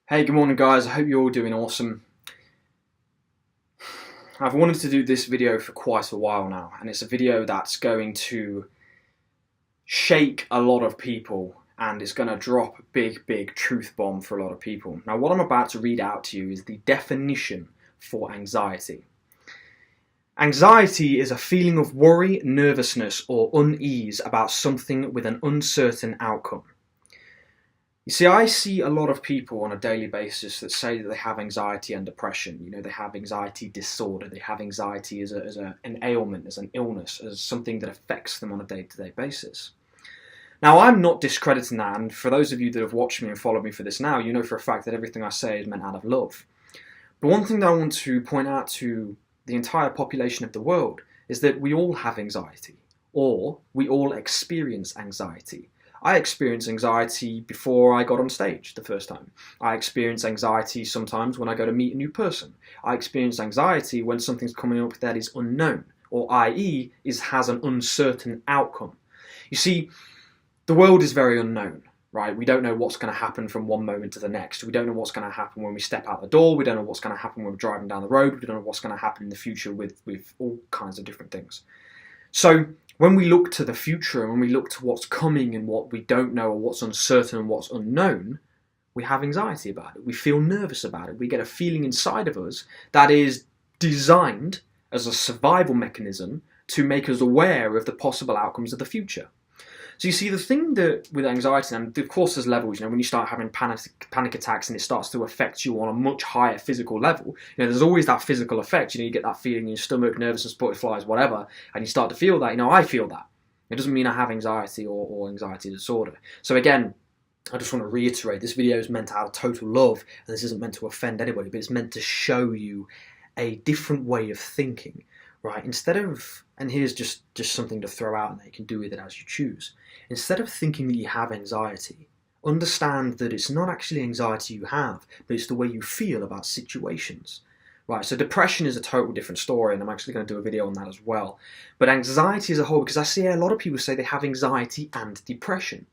Hey, good morning guys, I hope you're all doing awesome. I've wanted to do this video for quite a while now, and it's a video that's going to shake a lot of people, and it's going to drop a big truth bomb for a lot of people. Now what I'm about to read out to you is the definition for anxiety. Anxiety is a feeling of worry, nervousness, or unease about something with an uncertain outcome. You see, I see a lot of people on a daily basis that say that they have anxiety and depression. You know, they have anxiety disorder. They have anxiety as an ailment, as an illness, as something that affects them on a day-to-day basis. Now, I'm not discrediting that, and for those of you that have watched me and followed me for this now, you know for a fact that everything I say is meant out of love. But one thing that I want to point out to the entire population of the world is that we all have anxiety, or we all experience anxiety. I experienced anxiety before I got on stage the first time. I experience anxiety sometimes when I go to meet a new person. I experience anxiety when something's coming up that is unknown, or i.e. has an uncertain outcome. You see, the world is very unknown, right? We don't know what's going to happen from one moment to the next. We don't know what's going to happen when we step out the door. We don't know what's going to happen when we're driving down the road. We don't know what's going to happen in the future with all kinds of different things. So when we look to the future and when we look to what's coming and what we don't know or what's uncertain and what's unknown, we have anxiety about it. We feel nervous about it. We get a feeling inside of us that is designed as a survival mechanism to make us aware of the possible outcomes of the future. So you see, the thing that with anxiety, and of course there's levels, you know, when you start having panic attacks and it starts to affect you on a much higher physical level, you know, there's always that physical effect, you know, you get that feeling in your stomach, nervousness, butterflies, whatever, and you start to feel that, you know, I feel that. It doesn't mean I have anxiety or anxiety disorder. So again, I just want to reiterate, this video is meant to have total love, and this isn't meant to offend anybody, but it's meant to show you a different way of thinking. Right, instead of, and here's just something to throw out and that you can do with it as you choose. Instead of thinking that you have anxiety, understand that it's not actually anxiety you have, but it's the way you feel about situations. Right, so depression is a total different story, and I'm actually going to do a video on that as well. But anxiety as a whole, because I see a lot of people say they have anxiety and depression.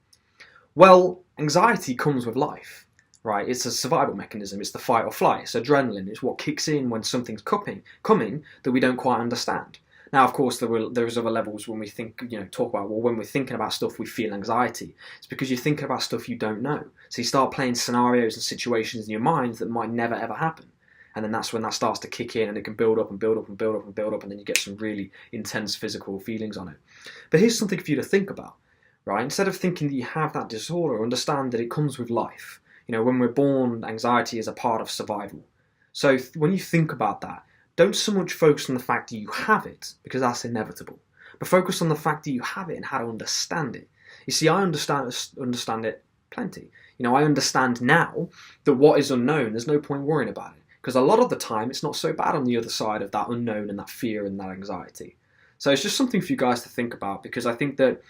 Well, anxiety comes with life. Right, it's a survival mechanism, it's the fight or flight, it's adrenaline, it's what kicks in when something's coming that we don't quite understand. Now, of course, there's other levels when we think, you know, talk about, well, when we're thinking about stuff, we feel anxiety. It's because you're thinking about stuff you don't know. So you start playing scenarios and situations in your mind that might never ever happen. And then that's when that starts to kick in, and it can build up and build up and build up and build up, and then you get some really intense physical feelings on it. But here's something for you to think about, right? Instead of thinking that you have that disorder, understand that it comes with life. You know, when we're born, anxiety is a part of survival. So when you think about that, don't so much focus on the fact that you have it, because that's inevitable, but focus on the fact that you have it and how to understand it. You see, I understand it plenty. You know, I understand now that what is unknown, there's no point worrying about it, because a lot of the time it's not so bad on the other side of that unknown and that fear and that anxiety. So it's just something for you guys to think about, because I think that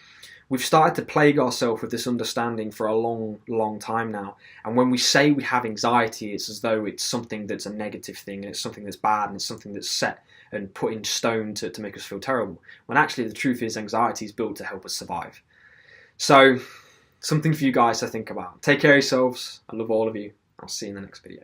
we've started to plague ourselves with this understanding for a long time now. And when we say we have anxiety, it's as though it's something that's a negative thing, and it's something that's bad, and it's something that's set and put in stone to make us feel terrible. When actually the truth is anxiety is built to help us survive. So, something for you guys to think about. Take care of yourselves. I love all of you. I'll see you in the next video.